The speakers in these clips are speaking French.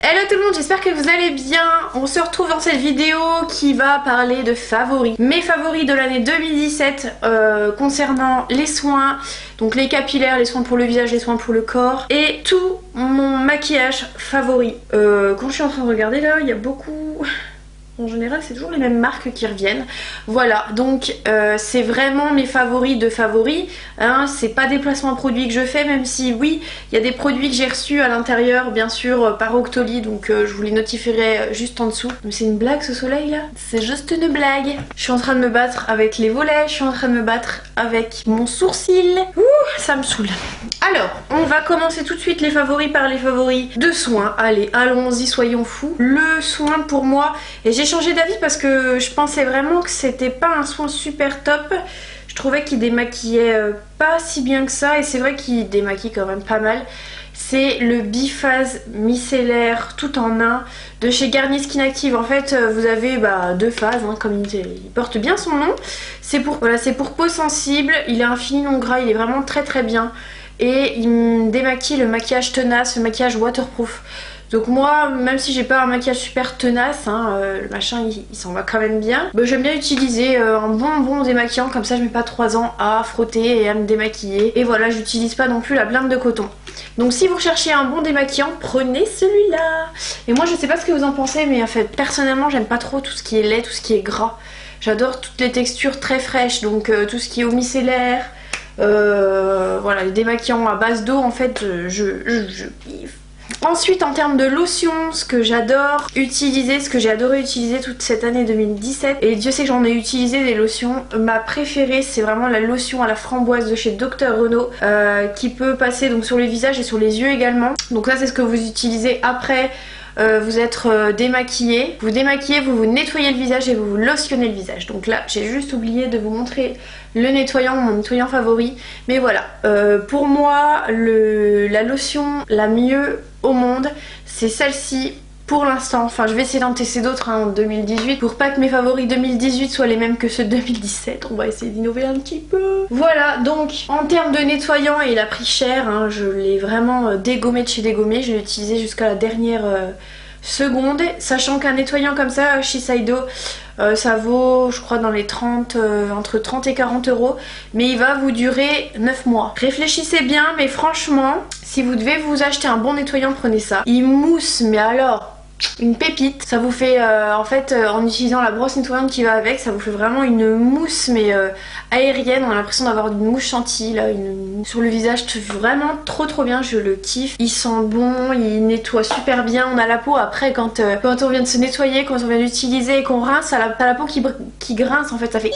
Hello tout le monde, j'espère que vous allez bien. On se retrouve dans cette vidéo qui va parler de favoris. Mes favoris de l'année 2017 concernant les soins, donc les capillaires, les soins pour le visage, les soins pour le corps et tout mon maquillage favori. Quand je suis en train de regarder là, il y a beaucoup... En général c'est toujours les mêmes marques qui reviennent. Voilà, donc c'est vraiment mes favoris de favoris, hein. C'est pas des placements produits que je fais, même si oui, il y a des produits que j'ai reçus à l'intérieur bien sûr par Octoly, donc je vous les notifierai juste en dessous. Mais c'est une blague ce soleil là? C'est juste une blague. Je suis en train de me battre avec les volets, je suis en train de me battre avec mon sourcil. Ouh, ça me saoule. Alors, on va commencer tout de suite les favoris par les favoris de soins. Allez, allons-y, soyons fous. Le soin pour moi, et j'ai changé d'avis parce que je pensais vraiment que c'était pas un soin super top. Je trouvais qu'il démaquillait pas si bien que ça, et c'est vrai qu'il démaquille quand même pas mal. C'est le biphase micellaire tout en un de chez Garnier Skin Active. En fait vous avez deux phases, hein, comme il porte bien son nom. C'est pour, voilà, c'est pour peau sensible, il est infini non gras, il est vraiment très très bien. Et il me démaquille le maquillage tenace, le maquillage waterproof. Donc moi, même si j'ai pas un maquillage super tenace, hein, le machin il s'en va quand même bien, j'aime bien utiliser un bon démaquillant, comme ça je mets pas 3 ans à frotter et à me démaquiller. Et voilà, j'utilise pas non plus la blinde de coton. Donc si vous recherchez un bon démaquillant, prenez celui-là. Et moi je sais pas ce que vous en pensez, mais en fait personnellement j'aime pas trop tout ce qui est lait, tout ce qui est gras. J'adore toutes les textures très fraîches, donc tout ce qui est eau micellaire. Voilà, les démaquillants à base d'eau, en fait je kiffe. Ensuite, en termes de lotion, ce que j'adore utiliser, ce que j'ai adoré utiliser toute cette année 2017, et Dieu sait que j'en ai utilisé des lotions, ma préférée c'est vraiment la lotion à la framboise de chez Dr Renaud, qui peut passer donc sur les visages et sur les yeux également. Donc ça c'est ce que vous utilisez après vous êtes démaquillé. Vous démaquillez, vous vous nettoyez le visage et vous vous lotionnez le visage. Donc là j'ai juste oublié de vous montrer le nettoyant, mon nettoyant favori. Mais voilà, pour moi la lotion la mieux au monde c'est celle-ci pour l'instant. Enfin je vais essayer d'en tester d'autres en 2018 pour pas que mes favoris 2018 soient les mêmes que ceux de 2017. On va essayer d'innover un petit peu. Voilà, donc en termes de nettoyant, il a pris cher, hein. Je l'ai vraiment dégommé de chez dégommé. Je l'ai utilisé jusqu'à la dernière seconde, sachant qu'un nettoyant comme ça Shiseido ça vaut je crois dans les 30, entre 30 et 40 euros, mais il va vous durer 9 mois. Réfléchissez bien, mais franchement si vous devez vous acheter un bon nettoyant, prenez ça. Il mousse, mais alors une pépite. Ça vous fait en fait en utilisant la brosse nettoyante qui va avec, ça vous fait vraiment une mousse mais aérienne. On a l'impression d'avoir une mousse chantilly là, sur le visage. Vraiment trop bien, je le kiffe. Il sent bon, il nettoie super bien. On a la peau après quand on vient de se nettoyer, quand on vient d'utiliser et qu'on rince, t'as la peau qui grince en fait, ça fait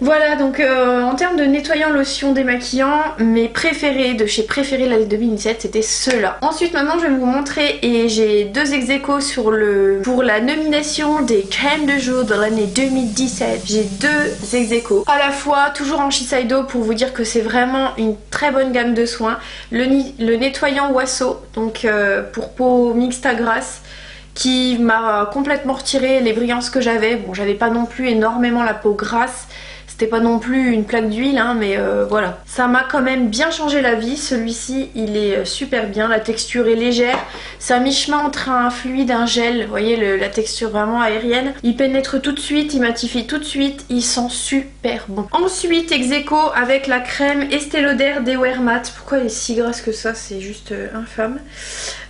voilà. Donc en termes de nettoyant, lotion, démaquillant, mes préférés de chez Préféré l'année 2017 c'était ceux-là. Ensuite maintenant je vais vous montrer, et j'ai deux ex aequo pour la nomination des crèmes de jour de l'année 2017. J'ai deux ex aequo à la fois, toujours en Shiseido, pour vous dire que c'est vraiment une très bonne gamme de soins. Le nettoyant Wasso, donc pour peau mixte à grasse, qui m'a complètement retiré les brillances que j'avais. Bon, j'avais pas non plus énormément la peau grasse, c'était pas non plus une plaque d'huile, hein, mais voilà. Ça m'a quand même bien changé la vie. Celui-ci, il est super bien. La texture est légère. C'est à mi-chemin entre un fluide et un gel. Vous voyez la texture vraiment aérienne. Il pénètre tout de suite, il matifie tout de suite. Il sent super bon. Ensuite, ex aequo avec la crème Estée Lauder Day Wear Matte. Pourquoi elle est si grasse que ça? C'est juste infâme.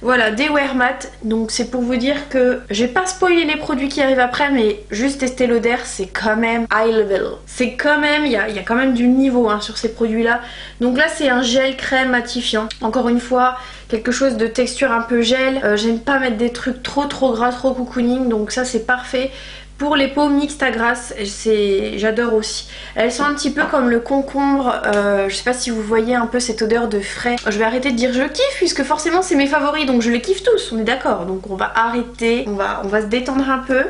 Voilà, Day Wear Matte. Donc c'est pour vous dire que j'ai pas spoilé les produits qui arrivent après, mais juste Estée Lauder, c'est quand même high level. C'est quand même, il y a quand même du niveau, hein, sur ces produits là. Donc là c'est un gel crème matifiant. Encore une fois, quelque chose de texture un peu gel. J'aime pas mettre des trucs trop gras, trop cocooning, donc ça c'est parfait. Pour les peaux mixtes à grasse, j'adore aussi. Elles sont un petit peu comme le concombre, je sais pas si vous voyez un peu cette odeur de frais. Je vais arrêter de dire je kiffe, puisque forcément c'est mes favoris, donc je les kiffe tous, on est d'accord. Donc on va arrêter, on va se détendre un peu.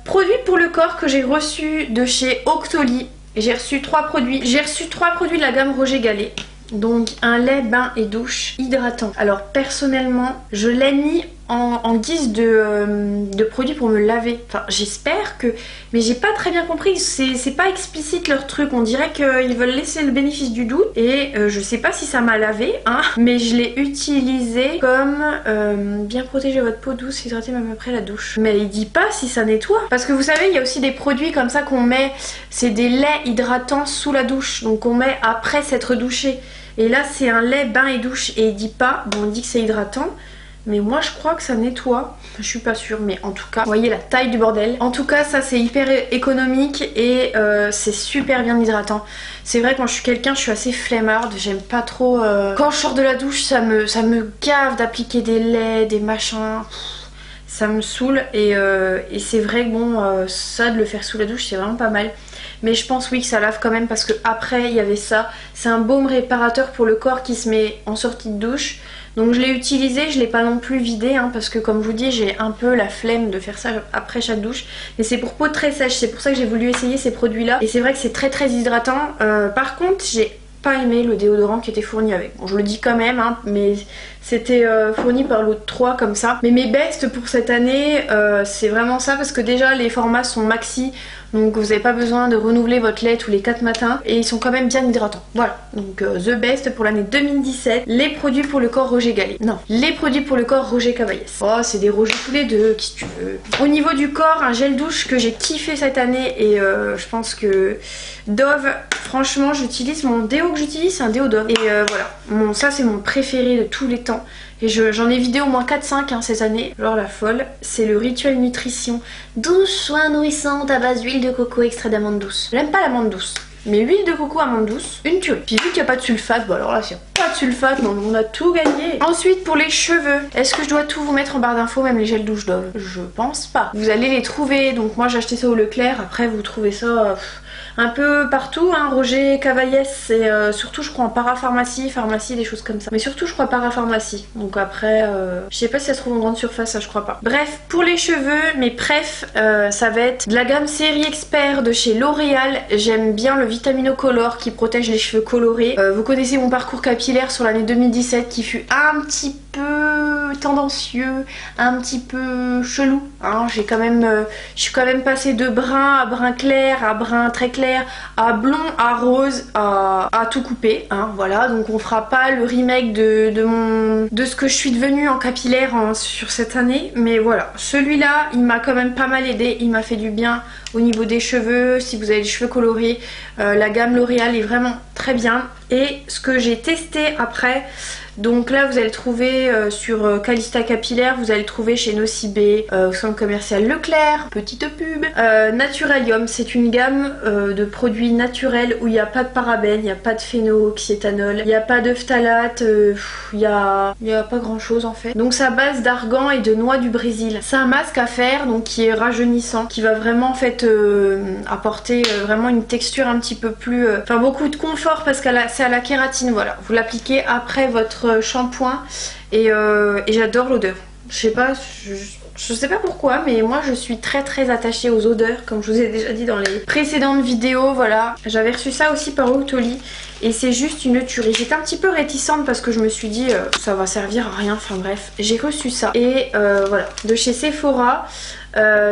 Produit pour le corps que j'ai reçu de chez Octoly. J'ai reçu 3 produits. J'ai reçu 3 produits de la gamme Roger Gallet. Donc un lait bain et douche hydratant. Alors personnellement je l'ai mis en guise de produit pour me laver. Enfin j'espère que... Mais j'ai pas très bien compris, c'est pas explicite leur truc, on dirait qu'ils veulent laisser le bénéfice du doute. Et je sais pas si ça m'a lavé, hein, mais je l'ai utilisé comme bien protéger votre peau douce, hydrater même après la douche. Mais il dit pas si ça nettoie. Parce que vous savez, il y a aussi des produits comme ça qu'on met, c'est des laits hydratants sous la douche, donc on met après s'être douché. Et là c'est un lait bain et douche et il dit pas, bon on dit que c'est hydratant. Mais moi je crois que ça nettoie, je suis pas sûre, mais en tout cas, vous voyez la taille du bordel. En tout cas ça c'est hyper économique et c'est super bien hydratant. C'est vrai quand je suis quelqu'un, je suis assez flemmarde, j'aime pas trop... Quand je sors de la douche ça me gave d'appliquer des laits, des machins... Ça me saoule et c'est vrai que bon, ça de le faire sous la douche c'est vraiment pas mal. Mais je pense oui que ça lave quand même parce que après il y avait ça. C'est un baume réparateur pour le corps qui se met en sortie de douche. Donc je l'ai utilisé, je l'ai pas non plus vidé hein, parce que comme je vous dis j'ai un peu la flemme de faire ça après chaque douche. Mais c'est pour peau très sèche, c'est pour ça que j'ai voulu essayer ces produits là. Et c'est vrai que c'est très hydratant. Par contre j'ai pas aimé le déodorant qui était fourni avec. Bon je le dis quand même hein, mais c'était fourni par l'autre 3 comme ça. Mais mes bestes pour cette année c'est vraiment ça parce que déjà les formats sont maxi. Donc vous n'avez pas besoin de renouveler votre lait tous les 4 matins. Et ils sont quand même bien hydratants. Voilà, donc The Best pour l'année 2017. Les produits pour le corps Roger Gallet. Non, les produits pour le corps Roger Cavaillès. Oh c'est des Roger tous les deux, qui tu veux. Au niveau du corps, un gel douche que j'ai kiffé cette année. Et je pense que Dove, franchement j'utilise mon déo que j'utilise, c'est un déo Dove. Et voilà, ça c'est mon préféré de tous les temps. Et j'en ai vidé au moins 4-5 hein, cette année, genre la folle. C'est le Rituel Nutrition. 12 soins nourrissants à base d'huile de coco extrait d'amande douce. J'aime pas l'amande douce, mais huile de coco, amande douce, une tuerie. Puis vu qu'il n'y a pas de sulfate, bon alors là s'il n'y a pas de sulfate, non, on a tout gagné. Ensuite pour les cheveux, est-ce que je dois tout vous mettre en barre d'infos, même les gels douche Dove? Je pense pas. Vous allez les trouver, donc moi j'ai acheté ça au Leclerc, après vous trouvez ça... un peu partout, hein, Roger Cavaillès, c'est surtout je crois en parapharmacie, pharmacie, des choses comme ça. Mais surtout je crois parapharmacie. Donc après, je sais pas si ça se trouve en grande surface, ça je crois pas. Bref, pour les cheveux, mes prefs, ça va être de la gamme série expert de chez L'Oréal. J'aime bien le Vitaminocolor qui protège les cheveux colorés. Vous connaissez mon parcours capillaire sur l'année 2017 qui fut un petit peu tendancieux, un petit peu chelou. Hein. Je suis quand même passée de brun à brun clair, à brun très clair, à blond, à rose, à tout couper, hein, voilà. Donc on fera pas le remake de ce que je suis devenue en capillaire sur cette année, mais voilà, celui-là il m'a quand même pas mal aidé, il m'a fait du bien au niveau des cheveux. Si vous avez des cheveux colorés, la gamme L'Oréal est vraiment très bien. Et ce que j'ai testé après, donc là vous allez le trouver sur Calista Capillaire, vous allez le trouver chez Nocibé, au centre commercial Leclerc, petite pub. Naturalium, c'est une gamme de produits naturels où il n'y a pas de parabènes, il n'y a pas de phénoxyéthanol, il n'y a pas de phtalate, il y a pas grand chose en fait. Donc c'est à base d'argan et de noix du Brésil. C'est un masque à faire donc qui est rajeunissant, qui va vraiment en fait apporter vraiment une texture un petit peu plus... Enfin beaucoup de confort parce que c'est à la kératine, voilà. Vous l'appliquez après votre shampoing et j'adore l'odeur. Je sais pas, je sais pas pourquoi, mais moi je suis très attachée aux odeurs, comme je vous ai déjà dit dans les précédentes vidéos, voilà. J'avais reçu ça aussi par Autoli et c'est juste une tuerie. J'étais un petit peu réticente parce que je me suis dit ça va servir à rien, enfin bref. J'ai reçu ça et voilà, de chez Sephora.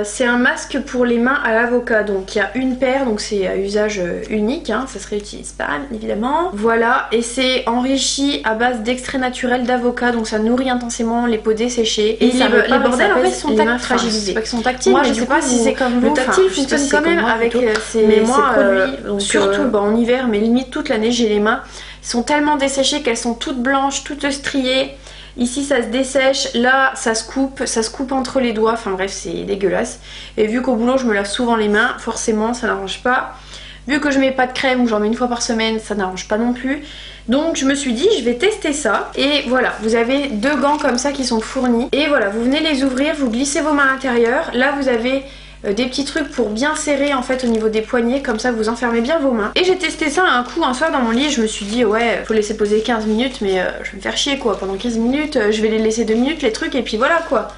C'est un masque pour les mains à l'avocat, donc il y a une paire, donc c'est à usage unique, hein, ça se réutilise pas évidemment. Voilà, et c'est enrichi à base d'extrait naturel d'avocat, donc ça nourrit intensément les peaux desséchées. Et les bordels en fait sont fragilisés. C'est pas qu'ils sont tactiles, moi je sais pas si c'est comme vous. Le tactile fonctionne quand même avec ces produits, donc surtout en hiver, mais limite toute l'année j'ai les mains. Elles sont tellement desséchées qu'elles sont toutes blanches, toutes striées. Ici ça se dessèche, là ça se coupe entre les doigts, enfin bref c'est dégueulasse. Et vu qu'au boulot je me lave souvent les mains, forcément ça n'arrange pas. Vu que je mets pas de crème ou j'en mets une fois par semaine, ça n'arrange pas non plus. Donc je me suis dit je vais tester ça. Et voilà, vous avez 2 gants comme ça qui sont fournis. Et voilà, vous venez les ouvrir, vous glissez vos mains à l'intérieur. Là vous avez... des petits trucs pour bien serrer en fait au niveau des poignets, comme ça vous enfermez bien vos mains. Et j'ai testé ça un coup un soir dans mon lit, je me suis dit ouais faut laisser poser 15 minutes mais je vais me faire chier quoi, pendant 15 minutes je vais les laisser 2 minutes les trucs et puis voilà quoi.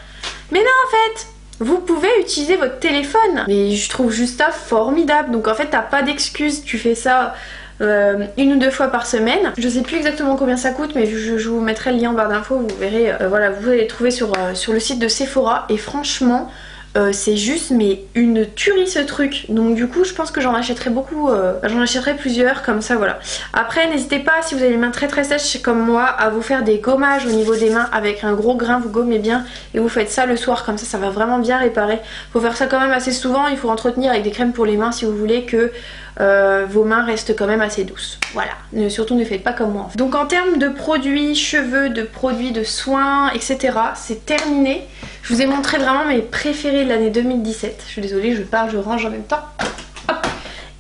Mais non en fait vous pouvez utiliser votre téléphone. Mais je trouve juste ça formidable. Donc en fait t'as pas d'excuse, tu fais ça une ou deux fois par semaine. Je sais plus exactement combien ça coûte, mais je vous mettrai le lien en barre d'infos, vous verrez. Voilà, vous allez les trouver sur le site de Sephora et franchement c'est juste mais une tuerie ce truc. Donc du coup je pense que j'en achèterai beaucoup, j'en achèterai plusieurs comme ça, voilà. Après n'hésitez pas, si vous avez les mains très très sèches comme moi, à vous faire des gommages au niveau des mains avec un gros grain, vous gommez bien et vous faites ça le soir, comme ça va vraiment bien réparer. Faut faire ça quand même assez souvent, il faut entretenir avec des crèmes pour les mains si vous voulez que vos mains restent quand même assez douces. Voilà, surtout ne faites pas comme moi. Donc en termes de produits cheveux, de produits de soins, etc. c'est terminé. Je vous ai montré vraiment mes préférés de l'année 2017. Je suis désolée, je parle, je range en même temps. Hop.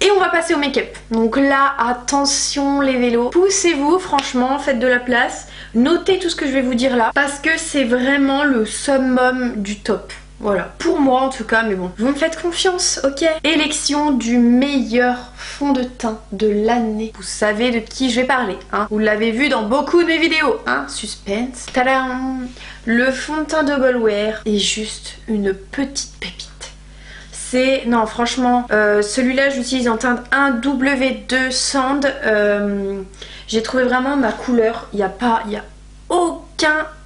Et on va passer au make-up. Donc là, attention les vélos. Poussez-vous, franchement, faites de la place. Notez tout ce que je vais vous dire là. Parce que c'est vraiment le summum du top. Voilà, pour moi en tout cas, mais bon, vous me faites confiance, ok? Élection du meilleur fond de teint de l'année. Vous savez de qui je vais parler, hein? Vous l'avez vu dans beaucoup de mes vidéos, hein? Suspense. Tadam! Le fond de teint Double Wear est juste une petite pépite. C'est... Non, franchement, celui-là, j'utilise en teinte 1W2 Sand. J'ai trouvé vraiment ma couleur. Il n'y a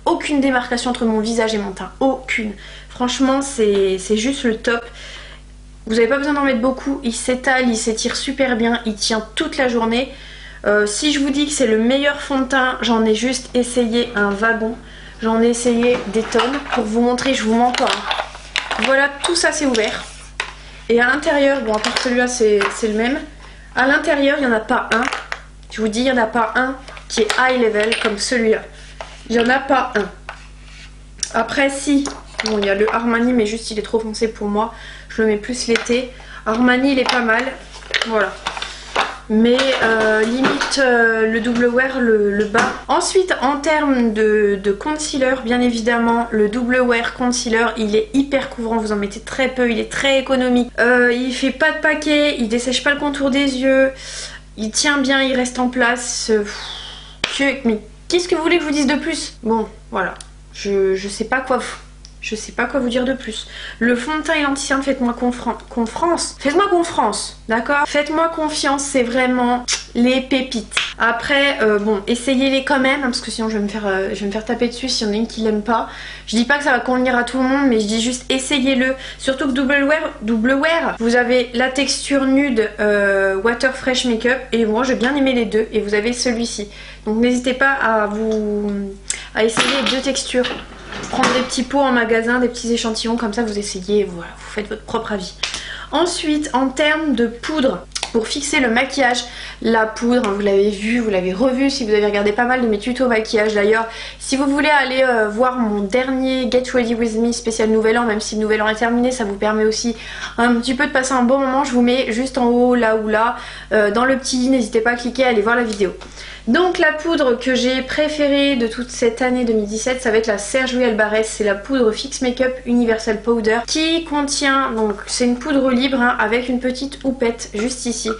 aucune démarcation entre mon visage et mon teint. Aucune. Franchement, c'est juste le top. Vous n'avez pas besoin d'en mettre beaucoup. Il s'étale, il s'étire super bien. Il tient toute la journée. Si je vous dis que c'est le meilleur fond de teint, j'en ai juste essayé un wagon. J'en ai essayé des tonnes. Pour vous montrer, je vous mens pas. Voilà, tout ça c'est ouvert. Et à l'intérieur, bon à part celui-là c'est le même. À l'intérieur, il n'y en a pas un. Je vous dis, il n'y en a pas un qui est high level comme celui-là. Il n'y en a pas un. Après si, bon il y a le Armani mais juste il est trop foncé pour moi. Je le mets plus l'été. Armani il est pas mal. Voilà. Mais limite le Double Wear le bas. Ensuite en termes de concealer, bien évidemment le Double Wear concealer il est hyper couvrant, vous en mettez très peu, il est très économique. Il fait pas de paquet, il dessèche pas le contour des yeux, il tient bien, il reste en place. Mais qu'est-ce que vous voulez que je vous dise de plus? Bon voilà, je sais pas quoi vous dire de plus. Le fond de teint et l'anti-cerne, faites-moi confiance. Faites-moi confiance, d'accord? Faites-moi confiance, c'est vraiment les pépites. Après, bon, essayez-les quand même, parce que sinon je vais me faire taper dessus s'il y en a une qui l'aime pas. Je dis pas que ça va convenir à tout le monde, mais je dis juste essayez-le. Surtout que Double Wear, vous avez la texture nude Water Fresh Makeup, et moi j'ai bien aimé les deux, et vous avez celui-ci. Donc n'hésitez pas à essayer les deux textures. Prendre des petits pots en magasin, des petits échantillons, comme ça vous essayez, voilà, vous faites votre propre avis. Ensuite, en termes de poudre, pour fixer le maquillage, la poudre, vous l'avez vu, vous l'avez revu si vous avez regardé pas mal de mes tutos maquillage. D'ailleurs, si vous voulez aller voir mon dernier Get Ready With Me spécial Nouvel An, même si le Nouvel An est terminé, ça vous permet aussi un petit peu de passer un bon moment. Je vous mets juste en haut, là ou là, dans le petit, n'hésitez pas à cliquer, à aller voir la vidéo. Donc la poudre que j'ai préférée de toute cette année 2017, ça va être la Sergio Alvarez, c'est la poudre Fix Makeup Universal Powder qui contient, donc c'est une poudre libre hein, avec une petite houppette juste ici.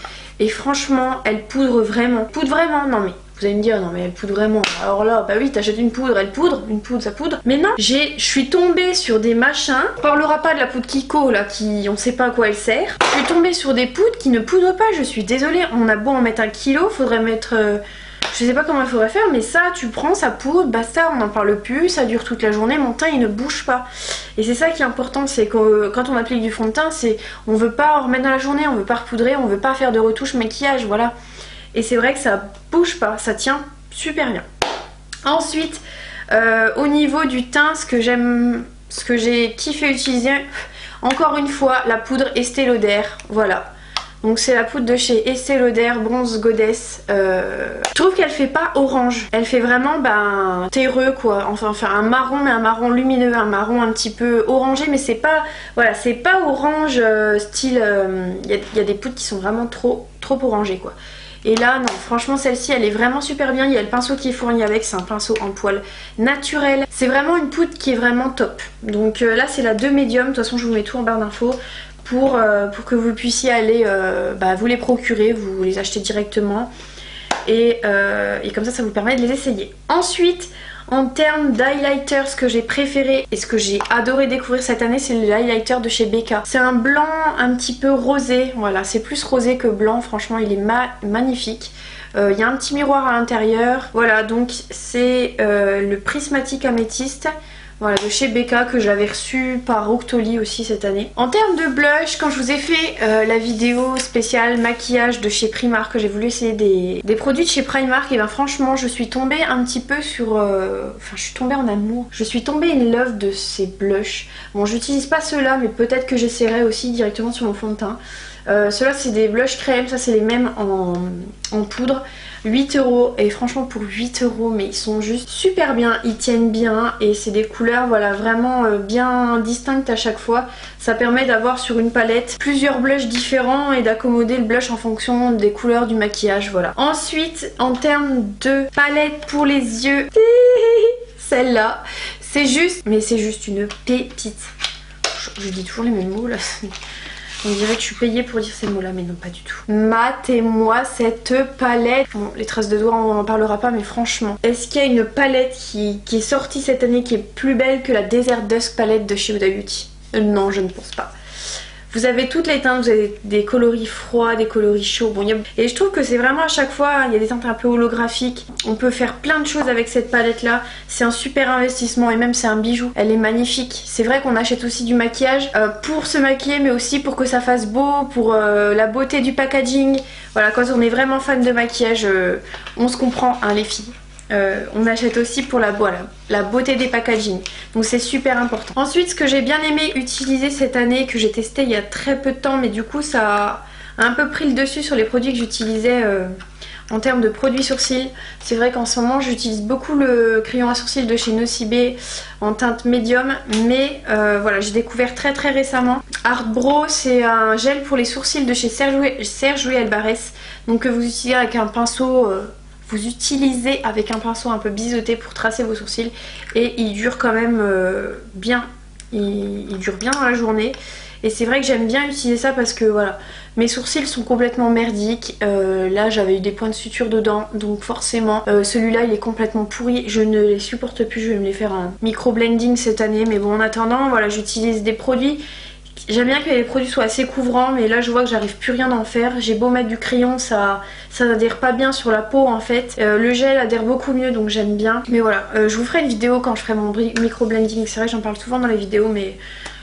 Et franchement, elle poudre vraiment. Poudre vraiment? Non mais vous allez me dire, non mais elle poudre vraiment. Alors là, bah oui, t'achètes une poudre, elle poudre, une poudre ça poudre. Mais non, je suis tombée sur des machins. On parlera pas de la poudre Kiko là, qui on sait pas à quoi elle sert. Je suis tombée sur des poudres qui ne poudrent pas, je suis désolée. On a beau en mettre 1 kilo, faudrait mettre... je sais pas comment il faudrait faire, mais ça, tu prends, ça poudre, basta, on n'en parle plus, ça dure toute la journée, mon teint il ne bouge pas. Et c'est ça qui est important, c'est que quand on applique du fond de teint, c'est on veut pas en remettre dans la journée, on veut pas repoudrer, on veut pas faire de retouche maquillage, voilà. Et c'est vrai que ça bouge pas, ça tient super bien. Ensuite, au niveau du teint, ce que j'ai kiffé utiliser, encore une fois, la poudre Estée Lauder, voilà. Donc c'est la poudre de chez Estée Lauder Bronze Goddess. Je trouve qu'elle fait pas orange. Elle fait vraiment terreux quoi. Enfin un marron, mais un marron lumineux, un marron un petit peu orangé, mais c'est pas, voilà, c'est pas orange style. Y a des poudres qui sont vraiment trop orangées quoi. Et là non, franchement celle-ci elle est vraiment super bien. Il y a le pinceau qui est fourni avec, c'est un pinceau en poil naturel. C'est vraiment une poudre qui est vraiment top. Donc là c'est la 2 médium. De toute façon je vous mets tout en barre d'infos. Pour que vous puissiez aller vous les procurer, vous les achetez directement et comme ça vous permet de les essayer. Ensuite En termes d'highlighter, ce que j'ai préféré et ce que j'ai adoré découvrir cette année, c'est le highlighter de chez Becca. C'est un blanc un petit peu rosé, voilà, c'est plus rosé que blanc, franchement il est magnifique. Il y a un petit miroir à l'intérieur. Voilà, donc c'est le prismatique améthyste. Voilà, de chez Becca, que j'avais reçu par Octoly aussi cette année. En termes de blush, quand je vous ai fait la vidéo spéciale maquillage de chez Primark, que j'ai voulu essayer des produits de chez Primark, et ben franchement je suis tombée un petit peu sur... Enfin je suis tombée en amour. Je suis tombée in love de ces blushs. Bon, j'utilise pas ceux-là, mais peut-être que j'essaierai aussi directement sur mon fond de teint. Ceux-là c'est des blushs crème, ça c'est les mêmes en poudre. 8 € et franchement pour 8 € mais ils sont juste super bien, ils tiennent bien et c'est des couleurs voilà vraiment bien distinctes à chaque fois. Ça permet d'avoir sur une palette plusieurs blushs différents et d'accommoder le blush en fonction des couleurs du maquillage, voilà. Ensuite en termes de palette pour les yeux, celle-là c'est juste, mais c'est juste une pépite. Je dis toujours les mêmes mots là. On dirait que je suis payée pour dire ces mots là, mais non pas du tout. Matez-moi cette palette. Bon, les traces de doigts on n'en parlera pas, mais franchement, est-ce qu'il y a une palette qui est sortie cette année qui est plus belle que la Desert Dusk palette de chez Huda Beauty? Non, je ne pense pas. Vous avez toutes les teintes, vous avez des coloris froids, des coloris chauds. Bon, et je trouve que c'est vraiment à chaque fois, il y a des teintes un peu holographiques. On peut faire plein de choses avec cette palette là. C'est un super investissement et même c'est un bijou. Elle est magnifique. C'est vrai qu'on achète aussi du maquillage pour se maquiller, mais aussi pour que ça fasse beau, pour la beauté du packaging. Voilà, quand on est vraiment fan de maquillage, on se comprend, hein, les filles. On achète aussi pour la beauté des packaging, donc c'est super important. Ensuite, ce que j'ai bien aimé utiliser cette année, que j'ai testé il y a très peu de temps, mais du coup ça a un peu pris le dessus sur les produits que j'utilisais en termes de produits sourcils. C'est vrai qu'en ce moment j'utilise beaucoup le crayon à sourcils de chez Nocibé en teinte médium, mais voilà, j'ai découvert très récemment Art Brow. C'est un gel pour les sourcils de chez Serge Louis Albarès, donc que vous utilisez avec un pinceau un peu biseauté pour tracer vos sourcils et il dure quand même bien, il dure bien dans la journée et c'est vrai que j'aime bien utiliser ça parce que voilà, mes sourcils sont complètement merdiques, là j'avais eu des points de suture dedans donc forcément celui-là il est complètement pourri, je ne les supporte plus, je vais me les faire en micro blending cette année, mais bon en attendant voilà, j'utilise des produits. J'aime bien que les produits soient assez couvrants, mais là je vois que j'arrive plus rien à en faire. J'ai beau mettre du crayon, ça n'adhère pas bien sur la peau en fait. Le gel adhère beaucoup mieux, donc j'aime bien. Mais voilà, je vous ferai une vidéo quand je ferai mon micro blending. C'est vrai que j'en parle souvent dans les vidéos, mais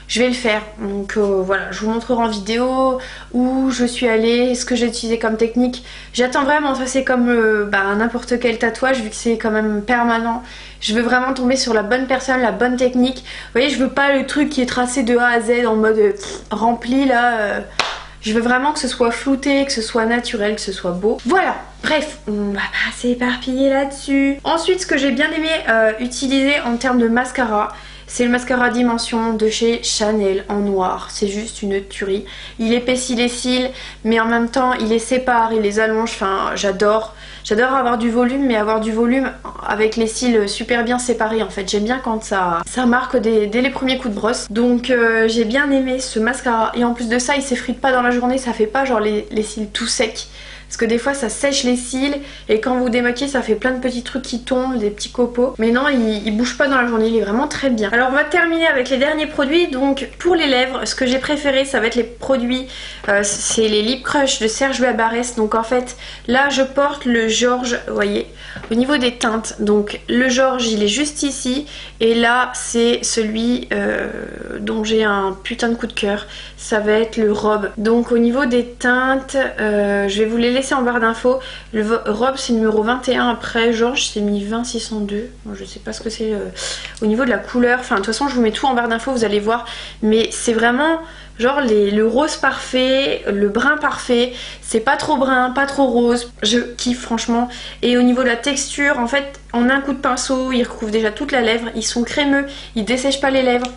je vais le faire. Donc voilà, je vous montrerai en vidéo où je suis allée, ce que j'ai utilisé comme technique. J'attends vraiment, ça c'est comme n'importe quel tatouage, vu que c'est quand même permanent. Je veux vraiment tomber sur la bonne personne, la bonne technique. Vous voyez, je veux pas le truc qui est tracé de A à Z en mode rempli là. Je veux vraiment que ce soit flouté, que ce soit naturel, que ce soit beau. Voilà, bref, on va pas s'éparpiller là-dessus. Ensuite, ce que j'ai bien aimé utiliser en termes de mascara, c'est le mascara Dimension de chez Chanel en noir. C'est juste une tuerie. Il épaissit les cils, mais en même temps, il les sépare, il les allonge. Enfin, j'adore. J'adore avoir du volume, mais avoir du volume avec les cils super bien séparés en fait. J'aime bien quand ça marque dès les premiers coups de brosse. Donc j'ai bien aimé ce mascara. Et en plus de ça, il s'effrite pas dans la journée, ça fait pas genre les cils tout secs. Parce que des fois ça sèche les cils et quand vous démaquillez ça fait plein de petits trucs qui tombent, des petits copeaux. Mais non, il bouge pas dans la journée, il est vraiment très bien. Alors on va terminer avec les derniers produits. Donc pour les lèvres, ce que j'ai préféré ça va être les produits, c'est les Lip Crush de Serge Louis Albarès. Donc en fait là je porte le Georges, vous voyez, au niveau des teintes. Donc le Georges il est juste ici et là c'est celui dont j'ai un putain de coup de cœur. Ça va être le Robe. Donc au niveau des teintes, je vais vous les laisser en barre d'infos. Le Robe c'est numéro 21, après Georges c'est mis 20602. Bon, je sais pas ce que c'est au niveau de la couleur. Enfin de toute façon je vous mets tout en barre d'infos, vous allez voir. Mais c'est vraiment genre le rose parfait, le brun parfait. C'est pas trop brun, pas trop rose. Je kiffe franchement. Et au niveau de la texture, en fait en un coup de pinceau ils recouvrent déjà toute la lèvre. Ils sont crémeux, ils dessèchent pas les lèvres.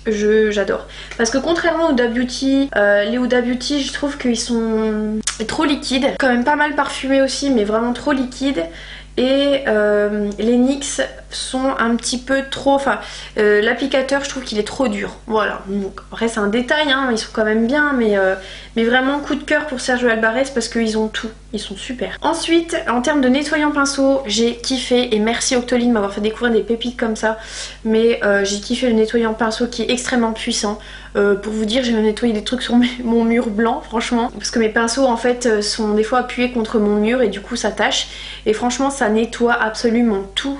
J'adore. Parce que contrairement aux Huda Beauty, les Huda Beauty je trouve qu'ils sont trop liquides. Quand même pas mal parfumés aussi, mais vraiment trop liquides. Et les NYX sont un petit peu trop... Enfin, l'applicateur, je trouve qu'il est trop dur. Voilà. Donc, après, c'est un détail, hein, ils sont quand même bien, mais vraiment coup de cœur pour Sergio Alvarez parce qu'ils ont tout. Ils sont super. Ensuite, en termes de nettoyant pinceau, j'ai kiffé, et merci Octoly de m'avoir fait découvrir des pépites comme ça, mais j'ai kiffé le nettoyant pinceau qui est extrêmement puissant. Pour vous dire, j'ai même nettoyé des trucs sur mon mur blanc, franchement, parce que mes pinceaux en fait sont des fois appuyés contre mon mur et du coup ça tâche, et franchement ça nettoie absolument tout.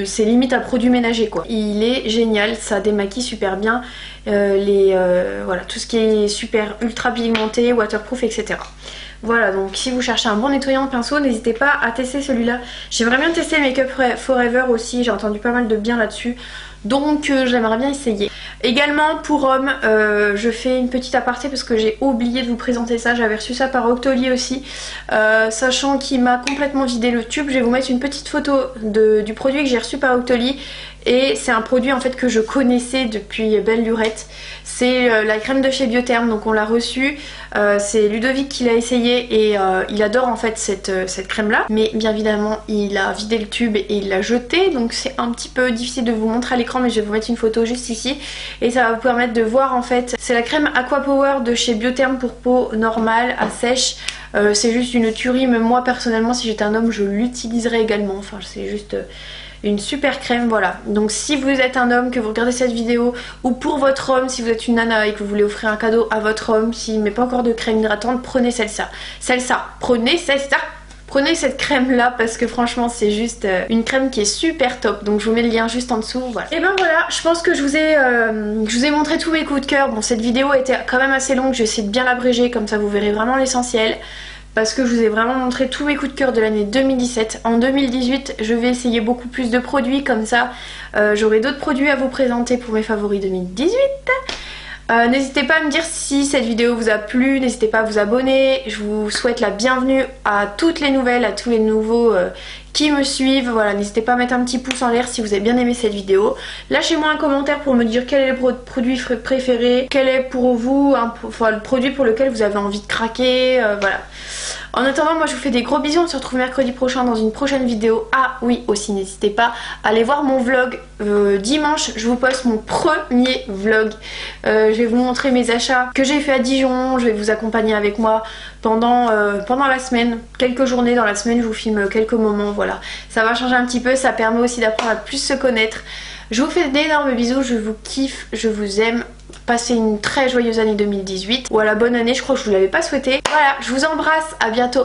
C'est limite un produit ménager quoi. Il est génial, ça démaquille super bien, voilà, tout ce qui est super ultra pigmenté, waterproof, etc. Voilà, donc si vous cherchez un bon nettoyant de pinceau, n'hésitez pas à tester celui-là. J'aimerais bien tester Make Up Forever aussi, j'ai entendu pas mal de bien là-dessus. Donc j'aimerais bien essayer. Également pour hommes, je fais une petite aparté parce que j'ai oublié de vous présenter ça. J'avais reçu ça par Octoly aussi, sachant qu'il m'a complètement vidé le tube. Je vais vous mettre une petite photo du produit que j'ai reçu par Octoly. Et c'est un produit en fait que je connaissais depuis belle lurette. C'est la crème de chez Biotherm, donc on l'a reçu. C'est Ludovic qui l'a essayé et il adore en fait cette crème là. Mais bien évidemment il a vidé le tube et il l'a jeté, donc c'est un petit peu difficile de vous montrer à l'écran, mais je vais vous mettre une photo juste ici. Et ça va vous permettre de voir en fait. C'est la crème Aqua Power de chez Biotherm pour peau normale à sèche. C'est juste une tuerie, même moi personnellement si j'étais un homme je l'utiliserais également. Enfin c'est juste... une super crème, voilà. Donc si vous êtes un homme, que vous regardez cette vidéo, ou pour votre homme, si vous êtes une nana et que vous voulez offrir un cadeau à votre homme, s'il ne met pas encore de crème hydratante, prenez celle-là. Prenez cette crème là parce que franchement c'est juste une crème qui est super top. Donc je vous mets le lien juste en dessous, voilà. Et ben voilà, je pense que je vous ai montré tous mes coups de cœur. Bon, cette vidéo était quand même assez longue, je vais essayer de bien l'abréger, comme ça vous verrez vraiment l'essentiel. Parce que je vous ai vraiment montré tous mes coups de cœur de l'année 2017. En 2018, je vais essayer beaucoup plus de produits, comme ça j'aurai d'autres produits à vous présenter pour mes favoris 2018. N'hésitez pas à me dire si cette vidéo vous a plu, n'hésitez pas à vous abonner. Je vous souhaite la bienvenue à toutes les nouvelles, à tous les nouveaux qui me suivent. Voilà, n'hésitez pas à mettre un petit pouce en l'air si vous avez bien aimé cette vidéo. Lâchez-moi un commentaire pour me dire quel est le produit préféré, quel est pour vous le produit pour lequel vous avez envie de craquer, voilà. En attendant, moi je vous fais des gros bisous, on se retrouve mercredi prochain dans une prochaine vidéo. Ah oui, aussi n'hésitez pas à aller voir mon vlog. Dimanche, je vous poste mon premier vlog. Je vais vous montrer mes achats que j'ai fait à Dijon. Je vais vous accompagner avec moi pendant la semaine. Quelques journées dans la semaine, je vous filme quelques moments, voilà. Ça va changer un petit peu, ça permet aussi d'apprendre à plus se connaître. Je vous fais d'énormes bisous, je vous kiffe, je vous aime. Passez une très joyeuse année 2018. Ou à la bonne année, je crois que je vous l'avais pas souhaité. Voilà, je vous embrasse, à bientôt.